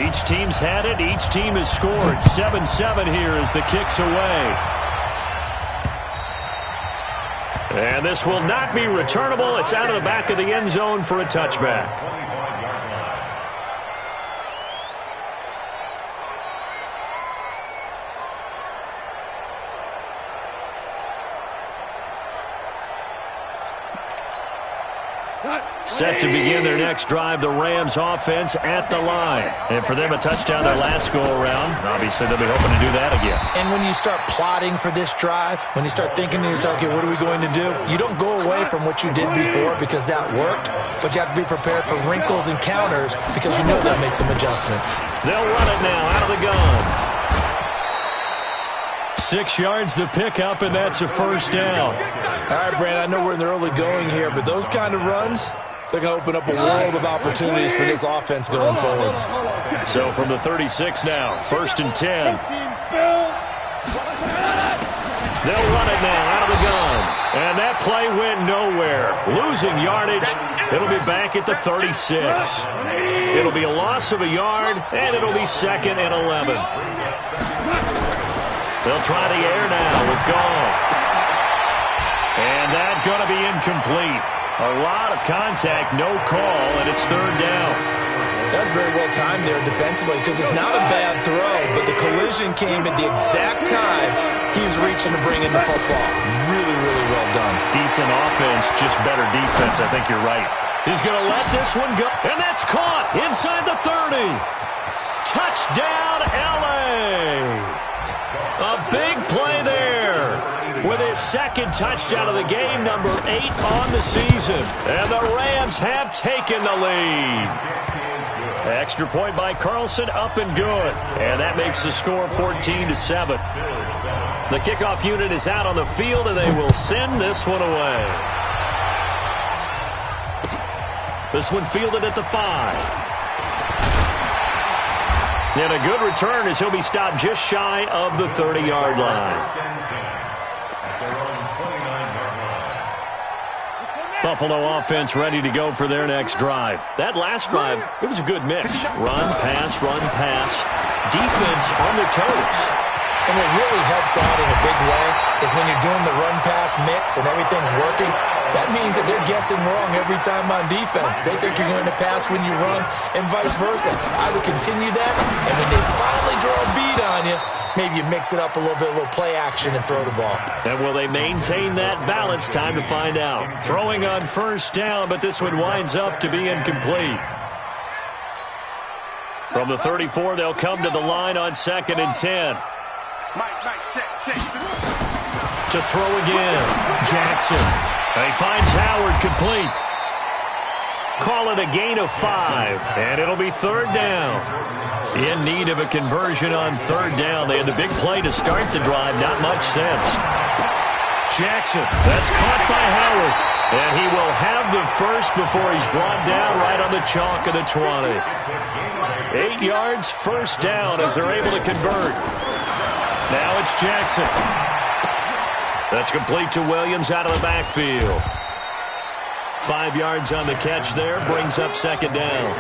Each team's had it. Each team has scored. 7-7 here as the kick's away. And this will not be returnable. It's out of the back of the end zone for a touchback. Set to begin their next drive, the Rams offense at the line. And for them, a touchdown their last go-around. Obviously, they'll be hoping to do that again. And when you start plotting for this drive, when you start thinking to yourself, okay, what are we going to do? You don't go away from what you did before because that worked, but you have to be prepared for wrinkles and counters because you know they'll make some adjustments. They'll run it now out of the gun. 6 yards the pickup, and that's a first down. All right, Brand, I know we're in the early going here, but those kind of runs, they're going to open up a world of opportunities for this offense going forward. So from the 36 now, 1st and 10. They'll run it now out of the gun. And that play went nowhere. Losing yardage. It'll be back at the 36. It'll be a loss of a yard, and it'll be 2nd and 11. They'll try the air now with Goff. And that's going to be incomplete. A lot of contact, no call, and it's 3rd down. That's very well timed there defensively because it's not a bad throw, but the collision came at the exact time he was reaching to bring in the football. Really, really well done. Decent offense, just better defense. I think you're right. He's going to let this one go, and that's caught inside the 30. Touchdown, L.A. A big play there with his 2nd touchdown of the game, number 8 on the season. And the Rams have taken the lead. Extra point by Carlson, up and good. And that makes the score 14-7. The kickoff unit is out on the field, and they will send this one away. This one fielded at the 5. And a good return as he'll be stopped just shy of the 30-yard line. Buffalo offense ready to go for their next drive. That last drive, it was a good mix. Run, pass, defense on their toes. And what really helps out in a big way is when you're doing the run-pass mix and everything's working, that means that they're guessing wrong every time on defense. They think you're going to pass when you run and vice versa. I would continue that, and when they finally draw a beat on you, maybe you mix it up a little play action and throw the ball. And will they maintain that balance? Time to find out. Throwing on 1st down, but this one winds up to be incomplete. From the 34, they'll come to the line on 2nd and 10. To throw again, Jackson. He finds Howard complete. Call it a gain of 5, and it'll be 3rd down. In need of a conversion on 3rd down. They had the big play to start the drive. Not much sense. Jackson, that's caught by Howard. And he will have the first before he's brought down right on the chalk of the 20. 8 yards, 1st down as they're able to convert. Now it's Jackson. That's complete to Williams out of the backfield. 5 yards on the catch there, brings up 2nd down.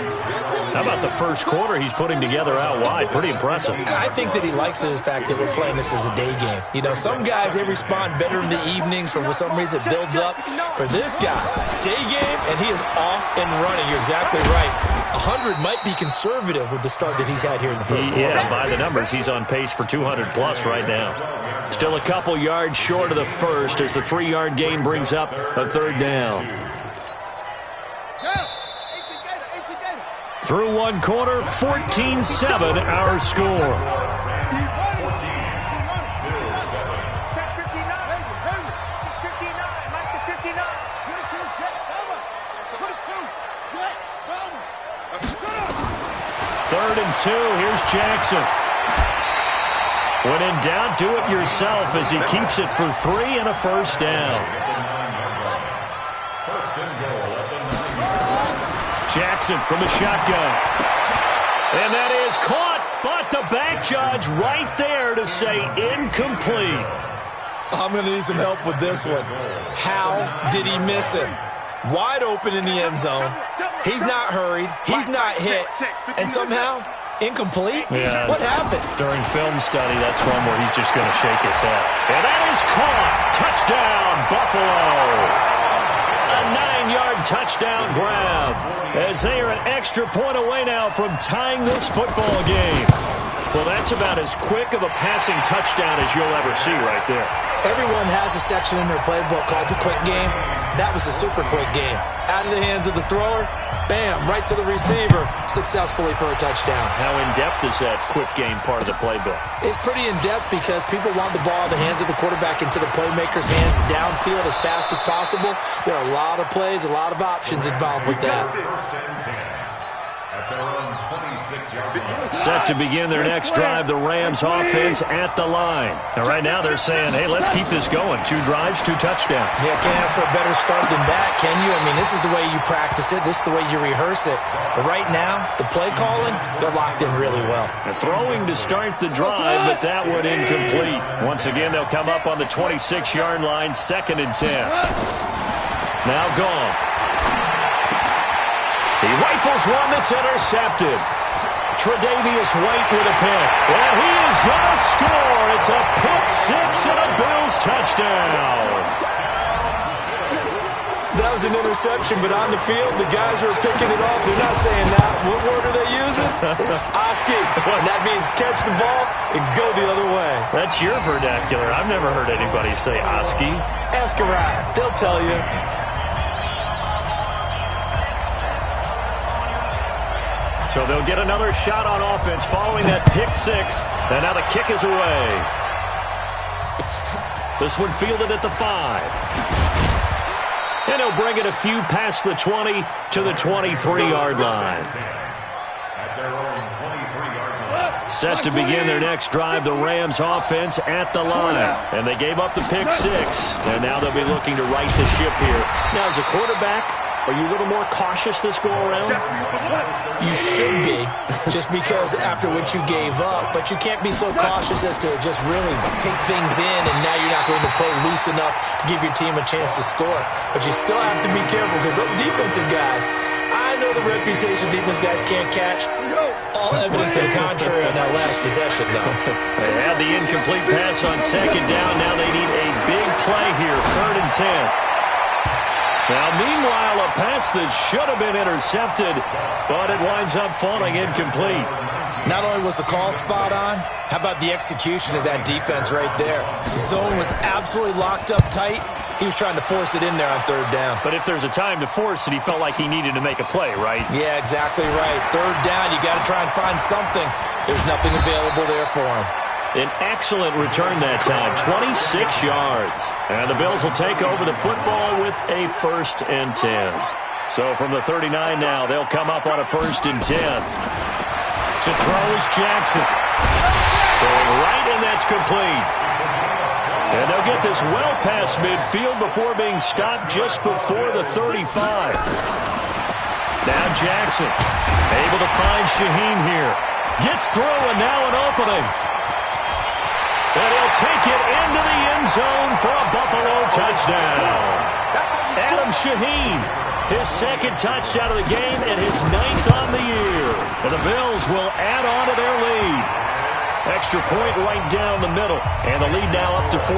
How about the first quarter he's putting together out wide? Pretty impressive. I think that he likes the fact that we're playing this as a day game. You know, some guys, they respond better in the evenings for some reason it builds up. For this guy, day game, and he is off and running. You're exactly right. 100 might be conservative with the start that he's had here in the first quarter. Yeah, by the numbers, he's on pace for 200-plus right now. Still a couple yards short of the first as the 3-yard gain brings up a 3rd down. Through one quarter, 14-7 our score. Third and 2, here's Jackson. When in doubt, do it yourself as he keeps it for 3 and a 1st down. Jackson from the shotgun. And that is caught, but the back judge right there to say incomplete. I'm going to need some help with this one. How did he miss him? Wide open in the end zone. He's not hurried. He's not hit. And somehow Incomplete? Yeah. What happened? During film study, that's one where he's just going to shake his head. And that is caught. Touchdown, Buffalo. A 9-yard touchdown grab as they are an extra point away now from tying this football game. Well, that's about as quick of a passing touchdown as you'll ever see right there. Everyone has a section in their playbook called the quick game. That was a super quick game. Out of the hands of the thrower, bam, right to the receiver, successfully for a touchdown. How in-depth is that quick game part of the playbook? It's pretty in-depth because people want the ball in the hands of the quarterback into the playmaker's hands downfield as fast as possible. There are a lot of plays, a lot of options involved with that. Set to begin their next drive, the Rams offense at the line. And right now they're saying, hey, let's keep this going. 2 drives, 2 touchdowns. Yeah, can't ask for a better start than that, can you? I mean, this is the way you practice it. This is the way you rehearse it. But right now, the play calling, they're locked in really well. They're throwing to start the drive, but that one incomplete. Once again, they'll come up on the 26-yard line, 2nd and 10. Now gone. He rifles one that's intercepted. Tre'Davious White with a pick. And he is going to score. It's a pick 6 and a Bills touchdown. That was an interception, but on the field, the guys who are picking it off, they're not saying that. What word are they using? It's Oski. And that means catch the ball and go the other way. That's your vernacular. I've never heard anybody say Oski. Ask around. They'll tell you. So they'll get another shot on offense following that pick 6. And now the kick is away. This one fielded at the 5. And he'll bring it a few past the 20 to the 23-yard line. Set to begin their next drive, the Rams offense at the line. And they gave up the pick 6. And now they'll be looking to right the ship here. Now, as a quarterback, are you a little more cautious this go-around? You should be, just because after what you gave up. But you can't be so cautious as to just really take things in, and now you're not going to play loose enough to give your team a chance to score. But you still have to be careful because those defensive guys, I know the reputation defense guys can't catch. All evidence to the contrary on that last possession, though. They had the incomplete pass on 2nd down. Now they need a big play here, 3rd and 10. Now, meanwhile, a pass that should have been intercepted, but it winds up falling incomplete. Not only was the call spot on, how about the execution of that defense right there? The zone was absolutely locked up tight. He was trying to force it in there on 3rd down. But if there's a time to force it, he felt like he needed to make a play, right? Yeah, exactly right. 3rd down, you got to try and find something. There's nothing available there for him. An excellent return that time, 26 yards. And the Bills will take over the football with a 1st and 10. So from the 39 now, they'll come up on a 1st and 10. To throw is Jackson. Throwing right, and that's complete. And they'll get this well past midfield before being stopped just before the 35. Now Jackson, able to find Shaheen here. Gets through, and now an opening. And he'll take it into the end zone for a Buffalo touchdown. Adam Shaheen, his 2nd touchdown of the game and his 9th on the year. And the Bills will add on to their lead. Extra point right down the middle. And the lead now up to 14.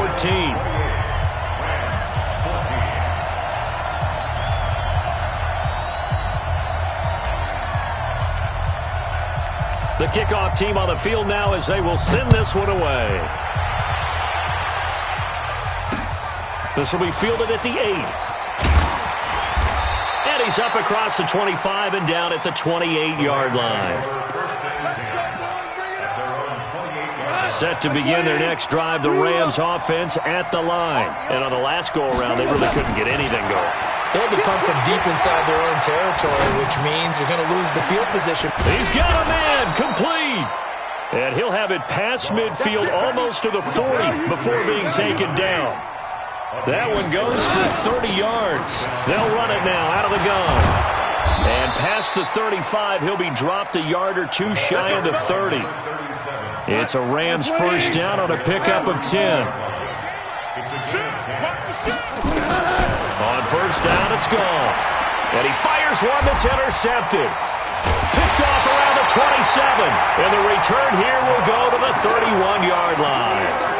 The kickoff team on the field now as they will send this one away. This will be fielded at the 8. And he's up across the 25 and down at the 28-yard line. Set to begin their next drive, the Rams offense at the line. And on the last go-around, they really couldn't get anything going. They had to come from deep inside their own territory, which means you're going to lose the field position. He's got a man, complete. And he'll have it past midfield almost to the 40 before being taken down. That one goes for 30 yards. They'll run it now out of the gun. And past the 35, he'll be dropped a yard or 2 shy of the 30. It's a Rams 1st down on a pickup of 10. On 1st down, it's gone. And he fires one that's intercepted. Picked off around the 27. And the return here will go to the 31-yard line.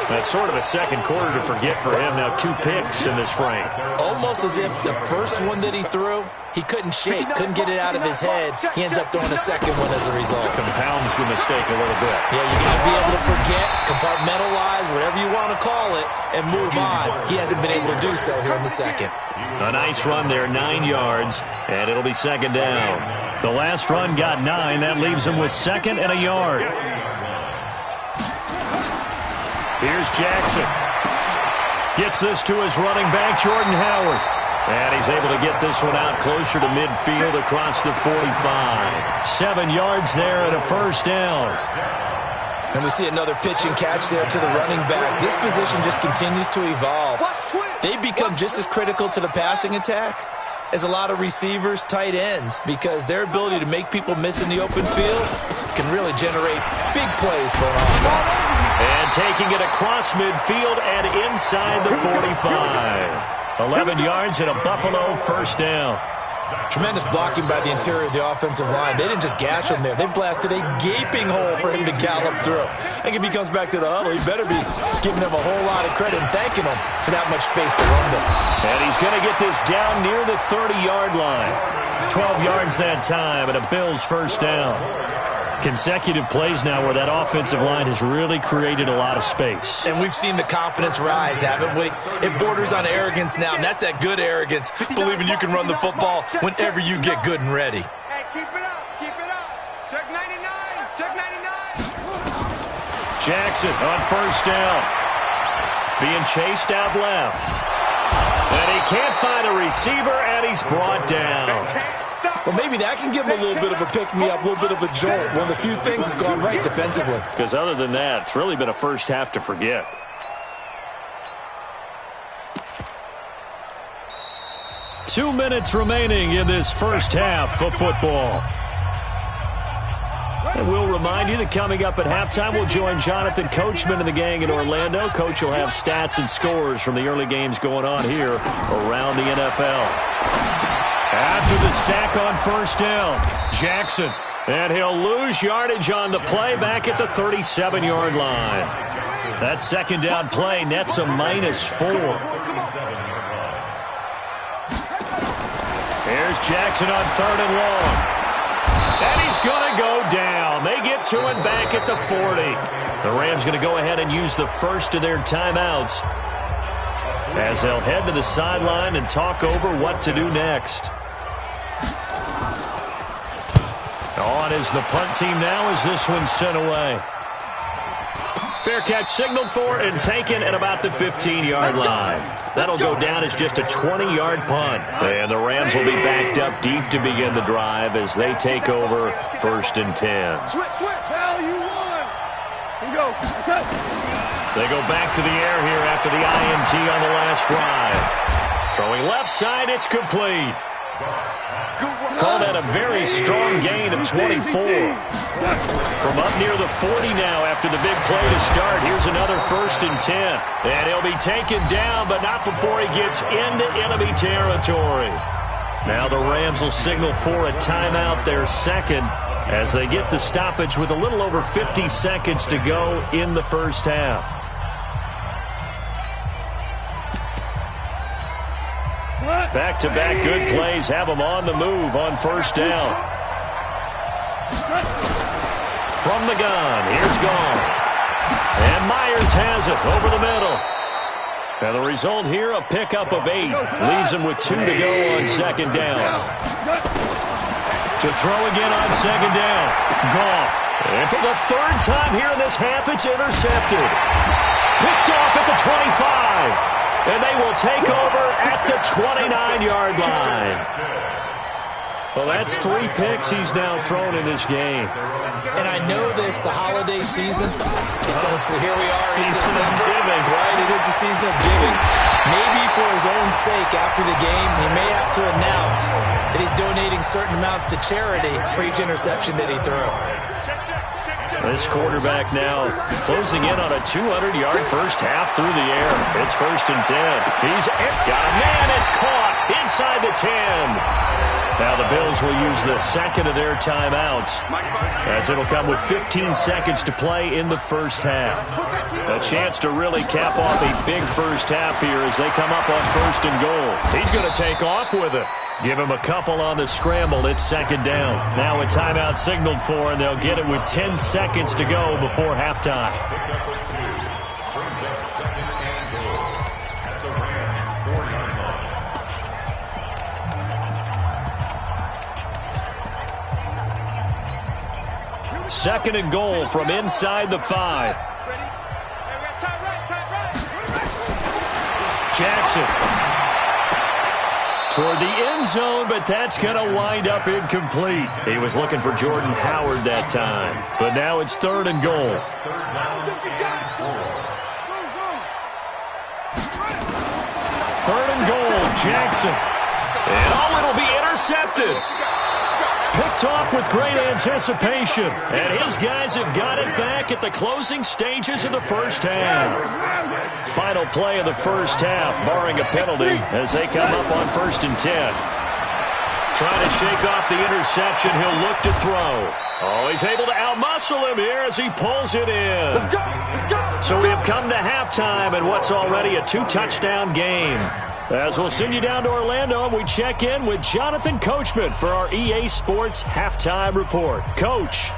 That's sort of a second quarter to forget for him. Now 2 picks in this frame. Almost as if the first one that he threw, he couldn't shake, couldn't get it out of his head. He ends up throwing a second one as a result. Compounds the mistake a little bit. Yeah, you got to be able to forget, compartmentalize, whatever you want to call it, and move on. He hasn't been able to do so here in the second. A nice run there, 9 yards, and it'll be second down. The last run got 9. That leaves him with second and a yard. Here's Jackson. Gets this to his running back, Jordan Howard. And he's able to get this one out closer to midfield across the 45. 7 yards there and a first down. And we see another pitch and catch there to the running back. This position just continues to evolve. They become just as critical to the passing attack as a lot of receivers, tight ends, because their ability to make people miss in the open field can really generate big plays for an offense. And taking it across midfield and inside the 45. 11 yards and a Buffalo first down. Tremendous blocking by the interior of the offensive line. They didn't just gash him there. They blasted a gaping hole for him to gallop through. I think if he comes back to the huddle, he better be giving them a whole lot of credit and thanking them for that much space to rumble. And he's going to get this down near the 30-yard line. 12 yards that time and a Bills first down. Consecutive plays now where that offensive line has really created a lot of space. And we've seen the confidence rise, haven't we? It borders on arrogance now, and that's that good arrogance, believing you can run the football whenever you get good and ready. Hey, keep it up, keep it up. Check 99, check 99. Jackson on first down. Being chased out left. And he can't find a receiver, and he's brought down. Well, maybe that can give him a little bit of a pick-me-up, a little bit of a jolt. One of the few things that's gone right defensively. Because other than that, it's really been a first half to forget. Two minutes remaining in this first half of football. And we'll remind you that coming up at halftime, we'll join Jonathan Coachman and the gang in Orlando. Coach will have stats and scores from the early games going on here around the NFL. After the sack on first down, Jackson. And he'll lose yardage on the play back at the 37-yard line. That second down play nets a -4. Here's Jackson on third and long. And he's going to go down. They get to him back at the 40. The Rams going to go ahead and use the first of their timeouts as they'll head to the sideline and talk over what to do next. On is the punt team now as this one's sent away. Fair catch signaled for and taken at about the 15-yard line. That'll go down as just a 20-yard punt. And the Rams will be backed up deep to begin the drive as they take over first and 10. Switch. Hell, you won. Here we go. They go back to the air here after the INT on the last drive. Throwing left side, it's complete. Call that a very strong gain of 24. From up near the 40 now after the big play to start. Here's another first and 10. And he'll be taken down, but not before he gets into enemy territory. Now the Rams will signal for a timeout, their second, as they get the stoppage with a little over 50 seconds to go in the first half. Back-to-back good plays have them on the move on first down. From the gun, here's Goff. And Myers has it over the middle. And the result here, a pickup of 8. Leaves him with 2 to go on second down. To throw again on second down. Goff. And for the third time here in this half, it's intercepted. Picked off at the 25. And they will take over at the 29-yard line. Well, that's 3 picks he's now thrown in this game. And I know this, the holiday season, because here we are in December. Right, it is the season of giving. Maybe for his own sake, after the game, he may have to announce that he's donating certain amounts to charity for each interception that he threw. This quarterback now closing in on a 200-yard first half through the air. It's first and 10. He's got a man. It's caught inside the 10. Now the Bills will use the second of their timeouts, as it'll come with 15 seconds to play in the first half. A chance to really cap off a big first half here as they come up on 1st and goal. He's going to take off with it. Give him a couple on the scramble. It's 2nd down. Now a timeout signaled for, and they'll get it with 10 seconds to go before halftime. Second and goal from inside the 5. Jackson toward the end zone, but that's going to wind up incomplete. He was looking for Jordan Howard that time, but now it's 3rd and goal. 3rd and goal, Jackson. And it'll be intercepted. Picked off with great anticipation, and his guys have got it back at the closing stages of the first half. Final play of the first half, barring a penalty, as they come up on 1st and 10. Trying to shake off the interception, he'll look to throw. Oh, he's able to outmuscle him here as he pulls it in. Let's go! Let's go! So we have come to halftime in what's already a 2-touchdown game. As we'll send you down to Orlando, we check in with Jonathan Coachman for our EA Sports Halftime Report. Coach.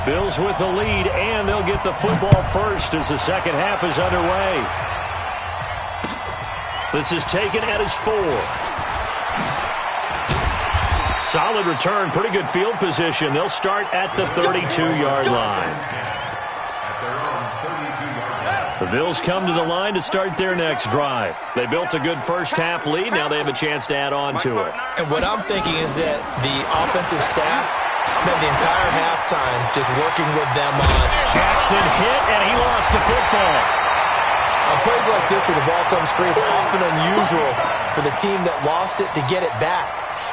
Bills with the lead, and they'll get the football first as the second half is underway. This is taken at his 4. Solid return, pretty good field position. They'll start at the 32-yard line. The Bills come to the line to start their next drive. They built a good first half lead. Now they have a chance to add on to it. And what I'm thinking is that the offensive staff spent the entire halftime just working with them on. Jackson hit, and he lost the football. On plays like this where the ball comes free, it's often unusual for the team that lost it to get it back.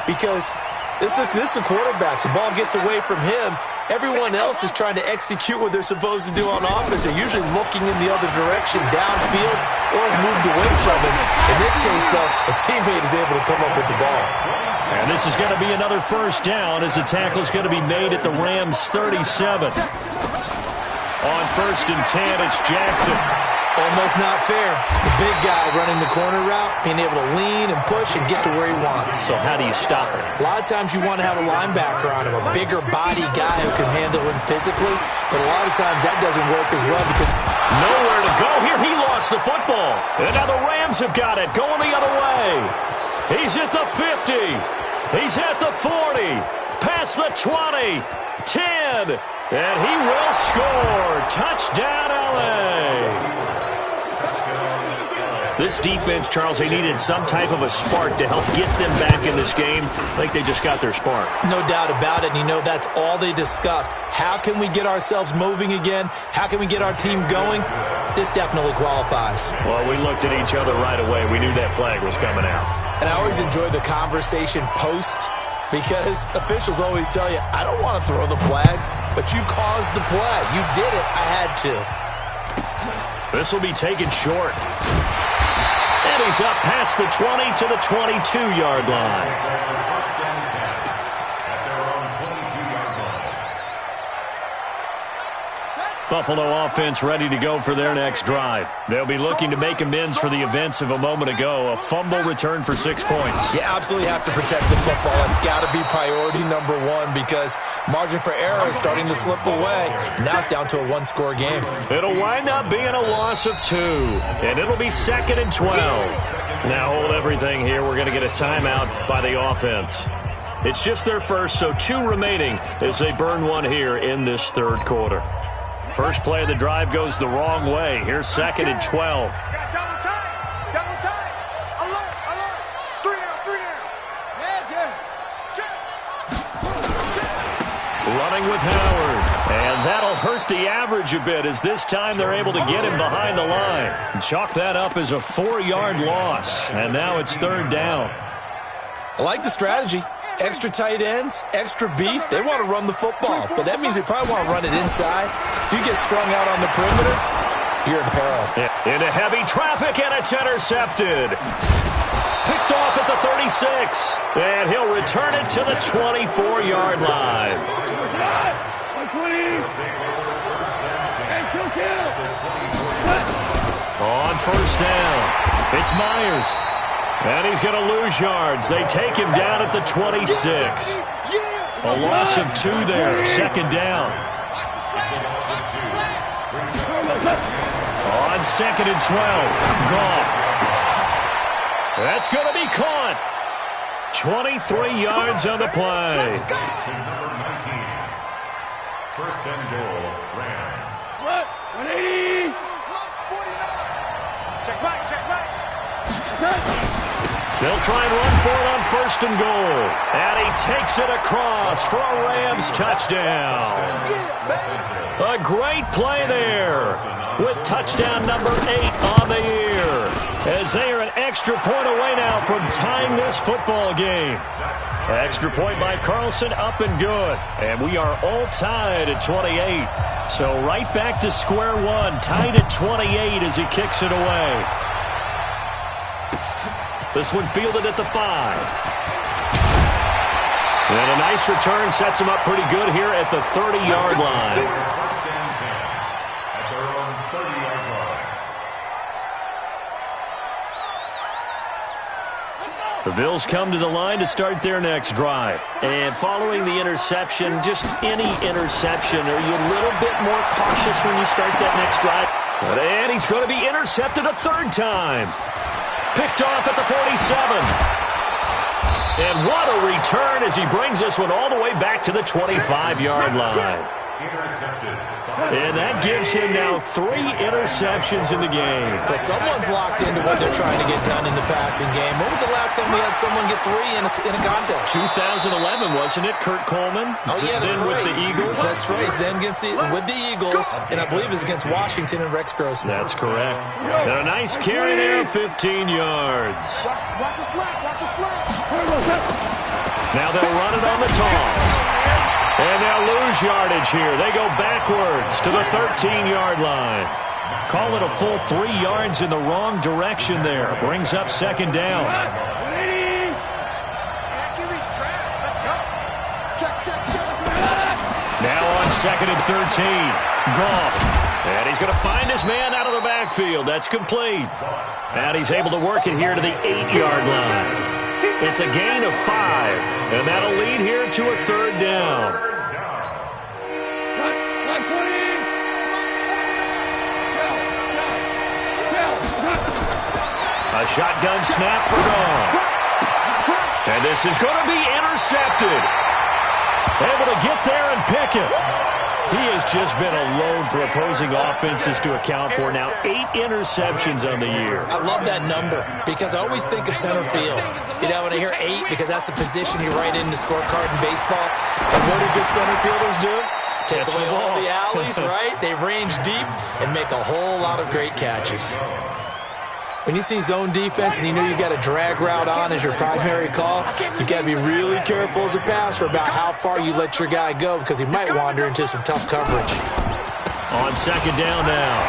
Because this is a quarterback. The ball gets away from him. Everyone else is trying to execute what they're supposed to do on offense. They're usually looking in the other direction, downfield, or moved away from him. In this case, though, a teammate is able to come up with the ball. And this is going to be another first down as the tackle is going to be made at the Rams' 37. On 1st and 10, it's Jackson. Almost not fair. The big guy running the corner route, being able to lean and push and get to where he wants. So how do you stop it? A lot of times you want to have a linebacker on him, a bigger body guy who can handle him physically, but a lot of times that doesn't work as well because nowhere to go here. He lost the football. And now the Rams have got it, going the other way. He's at the 50. He's at the 40. Past the 20. 10. And he will score. Touchdown, L.A. This defense, Charles, they needed some type of a spark to help get them back in this game. I think they just got their spark. No doubt about it. And, you know, that's all they discussed. How can we get ourselves moving again? How can we get our team going? This definitely qualifies. Well, we looked at each other right away. We knew that flag was coming out. And I always enjoy the conversation post because officials always tell you, I don't want to throw the flag, but you caused the play. You did it. I had to. This will be taken short. And he's up past the 20 to the 22-yard line. Buffalo offense ready to go for their next drive. They'll be looking to make amends for the events of a moment ago. A fumble return for 6 points. You absolutely have to protect the football. That's got to be priority number one because margin for error is starting to slip away. And now it's down to a one-score game. It'll wind up being a loss of 2. And it'll be 2nd and 12. Now hold everything here. We're going to get a timeout by the offense. It's just their first, so 2 remaining as they burn one here in this third quarter. First play of the drive goes the wrong way. Here's 2nd and 12. Double time! Double time! Alert! Alert! 3 down! Check! Running with Howard. And that'll hurt the average a bit as this time they're able to get him behind the line. Chalk that up as a 4-yard loss. And now it's 3rd down. I like the strategy. Extra tight ends, extra beef. They want to run the football, but that means they probably want to run it inside. If you get strung out on the perimeter, you're in peril. Into heavy traffic, and it's intercepted. Picked off at the 36, and he'll return it to the 24-yard line. On first down, it's Myers. And he's going to lose yards. They take him down at the 26. A loss of 2 there, second down. On second and 12, Goff. That's going to be caught. 23 yards on the play. First and goal, Rams. 180. Check back. They'll try and run for it on first and goal. And he takes it across for a Rams touchdown. A great play there with touchdown number 8 on the year. As they are an extra point away now from tying this football game. Extra point by Carlson, up and good. And we are all tied at 28. So right back to square one, tied at 28 as he kicks it away. This one fielded at the 5. And a nice return sets him up pretty good here at the 30-yard line. At their own 30-yard line. The Bills come to the line to start their next drive. And following the interception, just any interception, are you a little bit more cautious when you start that next drive? And he's going to be intercepted a third time. Picked off at the 47. And what a return as he brings this one all the way back to the 25-yard line. Intercepted. And that gives him now 3 interceptions in the game. Well, someone's locked into what they're trying to get done in the passing game. When was the last time we had someone get 3 in a contest? 2011, wasn't it, Kurt Coleman? Oh, yeah, that's then right. with the Eagles? That's right. Then with the Eagles, and I believe it's against Washington and Rex Grossman. That's correct. And a nice carry there, 15 yards. Watch us left. Now they'll run it on the toss. And they'll lose yardage here. They go backwards to the 13-yard line. Call it a full 3 yards in the wrong direction there. Brings up second down. Now on second and 13. Goff. And he's going to find his man out of the backfield. That's complete. And he's able to work it here to the 8-yard line. It's a gain of 5, and that'll lead here to a third down. A shotgun snap for Goff. And this is going to be intercepted. Able to get there and pick it. He has just been a load for opposing offenses to account for. Now 8 interceptions on the year. I love that number because I always think of center field. You know, when I hear 8, because that's the position you write in the scorecard in baseball. And what do good center fielders do? Take away all the alleys, right? They range deep and make a whole lot of great catches. When you see zone defense and you know you got a drag route on as your primary call, you got to be really careful as a passer about how far you let your guy go because he might wander into some tough coverage. On second down now,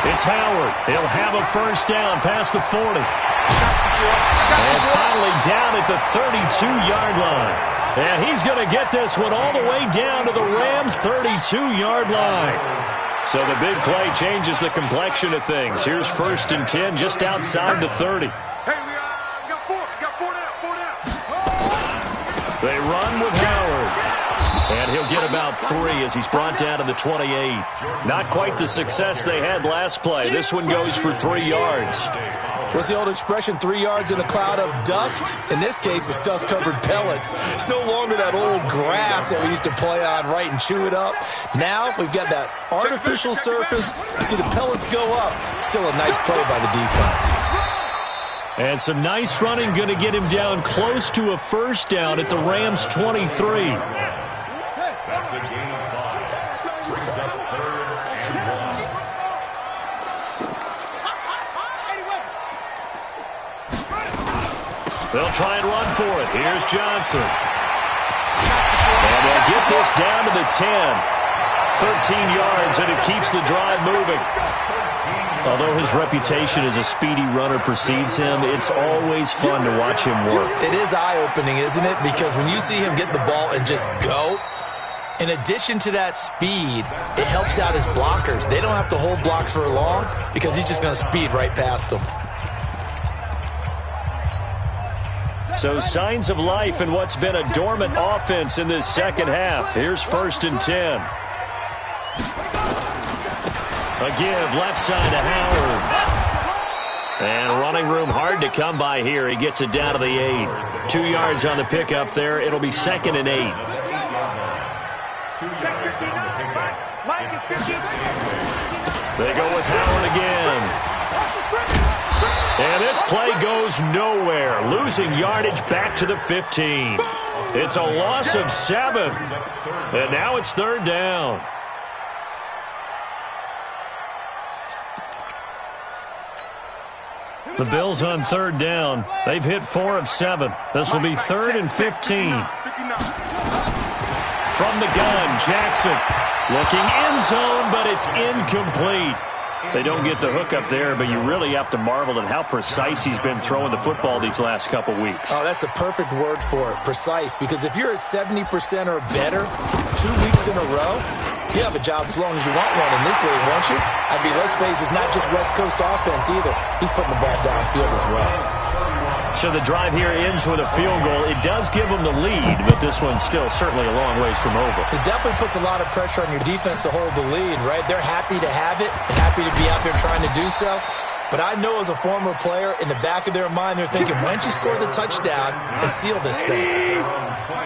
it's Howard. He'll have a first down past the 40. And finally down at the 32-yard line. And he's going to get this one all the way down to the Rams' 32-yard line. So the big play changes the complexion of things. Here's first and 10 just outside the 30. Hey, we got 4 down. They run with Howard. And he'll get about 3 as he's brought down to the 28. Not quite the success they had last play. This one goes for 3 yards. What's the old expression, 3 yards in a cloud of dust? In this case, it's dust-covered pellets. It's no longer that old grass that we used to play on, right, and chew it up. Now we've got that artificial surface. You see the pellets go up. Still a nice play by the defense. And some nice running, going to get him down close to a first down at the Rams' 23. That's a gain of 5. Brings up third and 1. They'll try and run for it. Here's Johnson. And they'll get this down to the 10. 13 yards, and it keeps the drive moving. Although his reputation as a speedy runner precedes him, it's always fun to watch him work. It is eye-opening, isn't it? Because when you see him get the ball and just go, in addition to that speed, it helps out his blockers. They don't have to hold blocks for long because he's just going to speed right past them. So signs of life in what's been a dormant offense in this second half. Here's 1st and 10. A give left side to Howard. And running room hard to come by here. He gets it down to the 8. 2 yards on the pickup there. It'll be 2nd and 8. They go with Howard again. And this play goes nowhere. Losing yardage back to the 15. It's a loss of 7. And now it's 3rd down. The Bills on 3rd down. They've hit 4 of 7. This will be 3rd and 15. From the gun, Jackson looking end zone, but it's incomplete. They don't get the hook up there, but you really have to marvel at how precise he's been throwing the football these last couple weeks. Oh, that's the perfect word for it, precise, because if you're at 70% or better 2 weeks in a row, you have a job as long as you want one in this league, won't you? I mean, let's face it, it's not just West Coast offense either. He's putting the ball downfield as well. So the drive here ends with a field goal. It does give them the lead, but this one's still certainly a long ways from over. It definitely puts a lot of pressure on your defense to hold the lead, right? They're happy to have it and happy to be out there trying to do so. But I know as a former player, in the back of their mind, they're thinking, why don't you score the touchdown and seal this thing?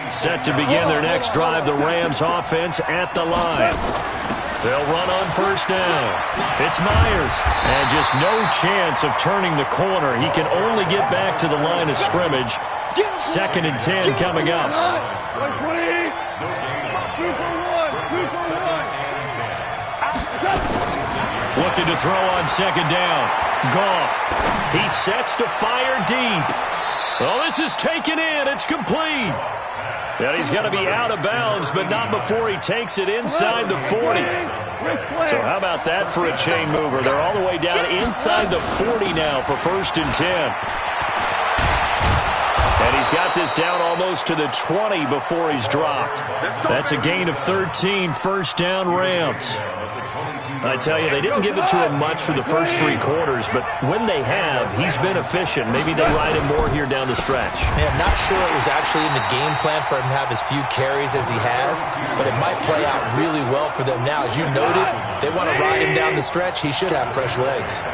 Set to begin their next drive, the Rams offense at the line. They'll run on 1st down. It's Myers. And just no chance of turning the corner. He can only get back to the line of scrimmage. 2nd and 10 coming up. Looking to throw on 2nd down. Goff. He sets to fire deep. Well, this is taken in. It's complete. And he's going to be out of bounds, but not before he takes it inside the 40. So how about that for a chain mover? They're all the way down inside the 40 now for 1st and 10. And he's got this down almost to the 20 before he's dropped. That's a gain of 13, 1st down Rams. I tell you, they didn't give it to him much for the first 3 quarters, but when they have, he's been efficient. Maybe they ride him more here down the stretch. Yeah, I'm not sure it was actually in the game plan for him to have as few carries as he has, but it might play out really well for them now. As you noted, if they want to ride him down the stretch, he should have fresh legs.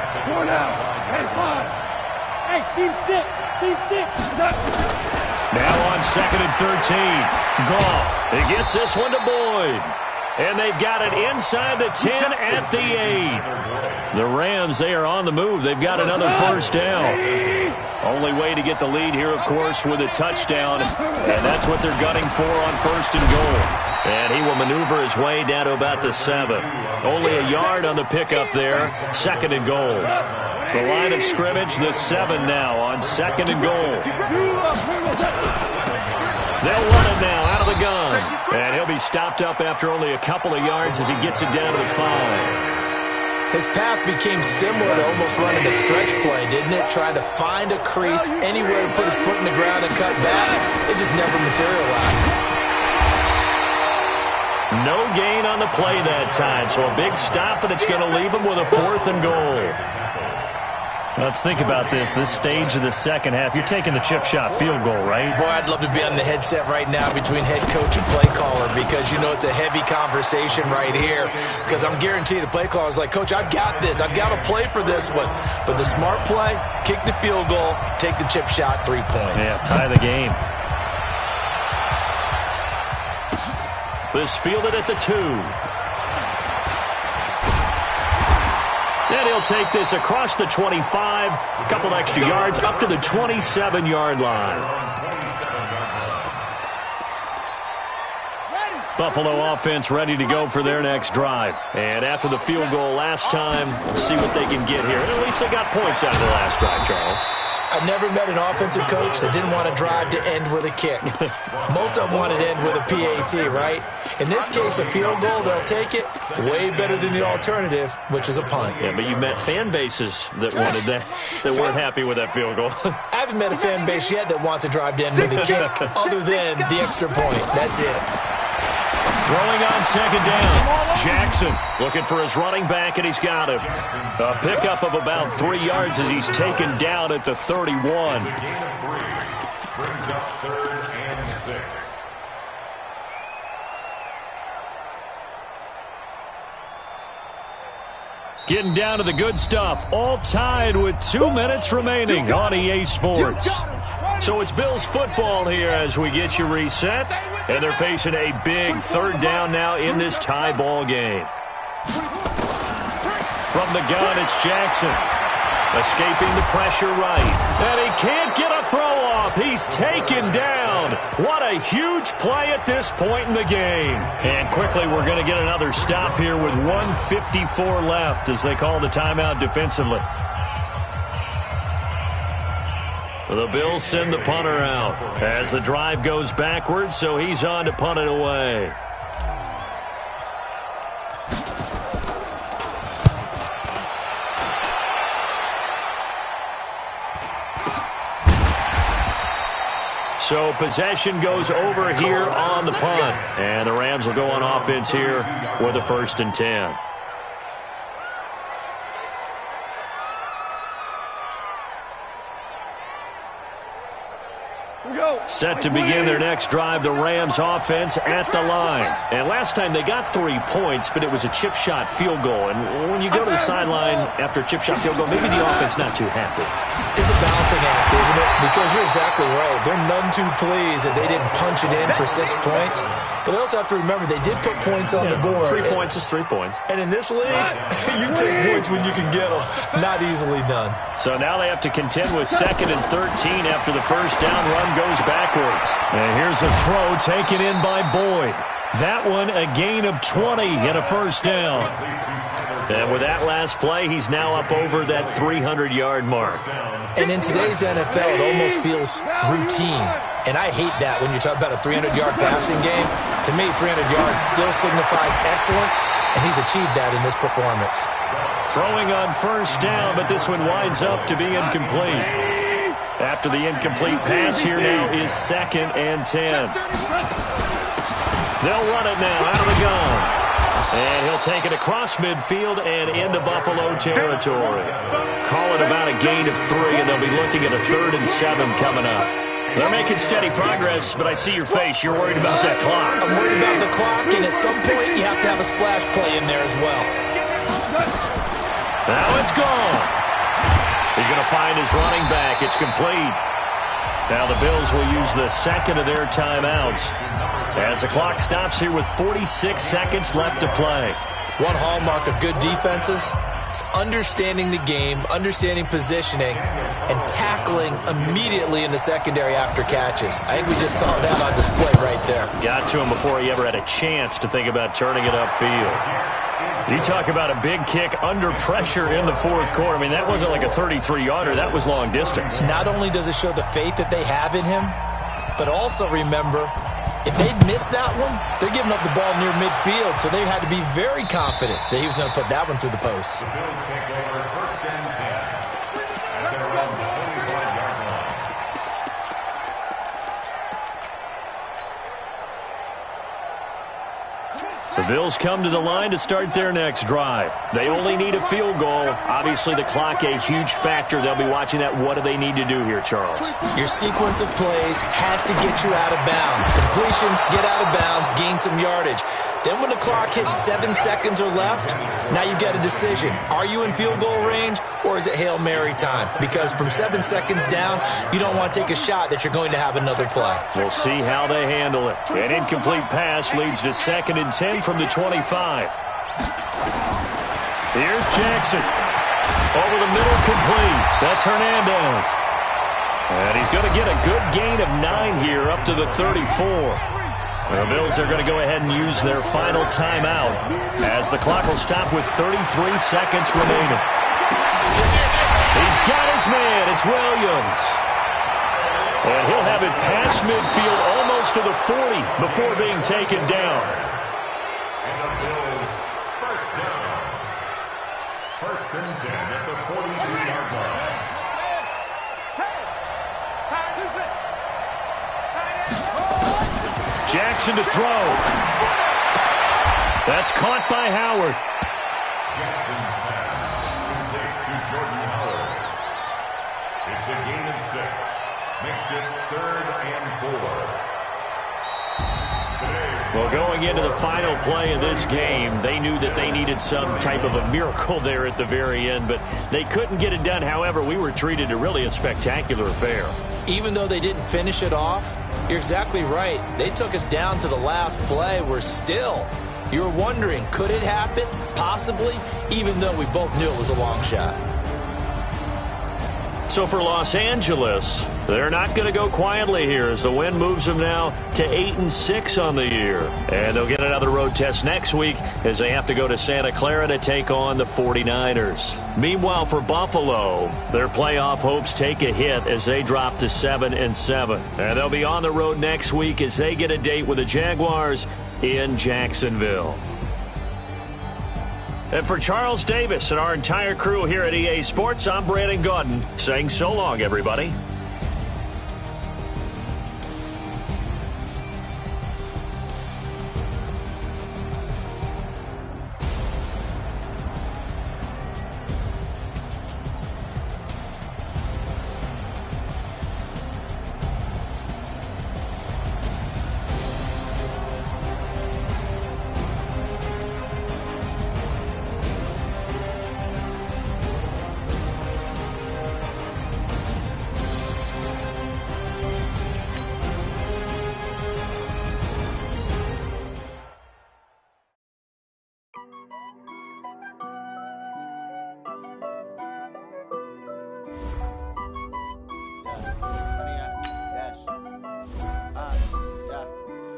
Hey, Steve 6. Now on 2nd and 13. Goff. He gets this one to Boyd. And they've got it inside the 10 at the 8. The Rams, they are on the move. They've got another 1st down. Only way to get the lead here, of course, with a touchdown. And that's what they're gunning for on 1st and goal. And he will maneuver his way down to about the 7. Only a yard on the pickup there. 2nd and goal. The line of scrimmage, the 7 now on 2nd and goal. They'll run it now out of the gun. And he'll be stopped up after only a couple of yards as he gets it down to the 5. His path became similar to almost running a stretch play, didn't it? Trying to find a crease, anywhere to put his foot in the ground and cut back. It just never materialized. No gain on the play that time, so a big stop, and it's going to leave him with a 4th and goal. Let's think about this stage of the second half. You're taking the chip shot field goal, right? Boy, I'd love to be on the headset right now between head coach and play caller because, you know, it's a heavy conversation right here because I'm guaranteed the play caller is like, Coach, I've got this. I've got to play for this one. But the smart play, kick the field goal, take the chip shot, 3 points. Yeah, tie the game. This fielded at the 2. And he'll take this across the 25, a couple extra yards, up to the 27-yard line. Buffalo offense ready to go for their next drive. And after the field goal last time, we'll see what they can get here. And at least they got points out of the last drive, Charles. I never met an offensive coach that didn't want to drive to end with a kick. Most of them wanted to end with a PAT, right? In this case, a field goal, they'll take it. Way better than the alternative, which is a punt. Yeah, but you met fan bases that wanted that, that weren't happy with that field goal. I haven't met a fan base yet that wants to drive to end with a kick other than the extra point. That's it. Throwing on second down. Jackson looking for his running back, and he's got him. A pickup of about 3 yards as he's taken down at the 31. Gain of 3 brings up 3rd and 6. Getting down to the good stuff. All tied with 2 minutes remaining on EA Sports. So it's Bills football here as we get you reset. And they're facing a big 3rd down now in this tie ball game. From the gun, it's Jackson. Escaping the pressure right. And he can't get a throw off. He's taken down. What a huge play at this point in the game. And quickly, we're going to get another stop here with 1:54 left as they call the timeout defensively. The Bills send the punter out as the drive goes backwards, so he's on to punt it away. So possession goes over here on the punt. And the Rams will go on offense here with a 1st and 10. Set to begin their next drive, the Rams offense at the line. And last time they got 3 points, but it was a chip shot field goal. And when you go to the sideline after a chip shot field goal, maybe the offense not too happy. It's a balancing act, isn't it? Because you're exactly right. They're none too pleased that they didn't punch it in for 6 points. But they also have to remember they did put points on the board. 3 points is 3 points. And in this league, you take points when you can get them. Not easily done. So now they have to contend with 2nd and 13 after the first down run goes backwards. And here's a throw taken in by Boyd. That one a gain of 20 and a 1st down. And with that last play, he's now up over that 300-yard mark. And in today's NFL, it almost feels routine. And I hate that when you talk about a 300-yard passing game. To me, 300 yards still signifies excellence, and he's achieved that in this performance. Throwing on 1st down, but this one winds up to be incomplete. After the incomplete pass, here now is 2nd and 10. They'll run it now out of the gun. And he'll take it across midfield and into Buffalo territory. Call it about a gain of 3, and they'll be looking at a 3rd and 7 coming up. They're making steady progress, but I see your face. You're worried about that clock. I'm worried about the clock, and at some point, you have to have a splash play in there as well. Now it's gone. He's going to find his running back. It's complete. Now the Bills will use the 2nd of their timeouts as the clock stops here with 46 seconds left to play. One hallmark of good defenses is understanding the game, understanding positioning, and tackling immediately in the secondary after catches. I think we just saw that on display right there. Got to him before he ever had a chance to think about turning it upfield. You talk about a big kick under pressure in the 4th quarter. I mean, that wasn't like a 33-yarder. That was long distance. Not only does it show the faith that they have in him, but also remember, if they'd missed that one, they're giving up the ball near midfield, so they had to be very confident that he was going to put that one through the post. The Bills take over 1st and 10 at their own 25-yard line. The Bills come to the line to start their next drive. They only need a field goal. Obviously, the clock a huge factor. They'll be watching that. What do they need to do here, Charles? Your sequence of plays has to get you out of bounds. Completions, get out of bounds, gain some yardage. Then when the clock hits 7 seconds or left, now you get a decision. Are you in field goal range, or is it Hail Mary time? Because from 7 seconds down, you don't want to take a shot that you're going to have another play. We'll see how they handle it. An incomplete pass leads to 2nd and 10 from the 25. Here's Jackson. Over the middle, complete. That's Hernandez. And he's going to get a good gain of 9 here up to the 34. The Bills are going to go ahead and use their final timeout as the clock will stop with 33 seconds remaining. He's got his man. It's Williams. And he'll have it past midfield almost to the 40 before being taken down. And the Bills first down. First and 10 at the 42-yard line. Jackson to throw. That's caught by Howard. Jackson's pass complete to Jordan Howard. It's a gain of 6. Makes it 3rd and 4. Well, going into the final play of this game, they knew that they needed some type of a miracle there at the very end, but they couldn't get it done. However, we were treated to really a spectacular affair. Even though they didn't finish it off, you're exactly right. They took us down to the last play. We're still, you're wondering, could it happen? Possibly, even though we both knew it was a long shot. So for Los Angeles, they're not going to go quietly here as the win moves them now to 8-6 on the year. And they'll get another road test next week as they have to go to Santa Clara to take on the 49ers. Meanwhile, for Buffalo, their playoff hopes take a hit as they drop to 7-7. And they'll be on the road next week as they get a date with the Jaguars in Jacksonville. And for Charles Davis and our entire crew here at EA Sports, I'm Brandon Gaudin saying so long, everybody.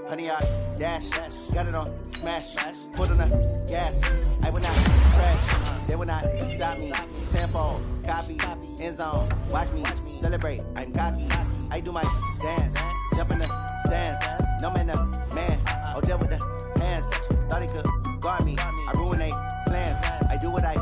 Honey, I dash, got it on smash, foot on the gas. I will not crash, they will not stop me. Tenfold, copy, end zone, watch me celebrate. I'm cocky, I do my dance, jump in the stands. No man, man, oh, deal with the hands. Thought he could guard me, I ruin they plans. I do what I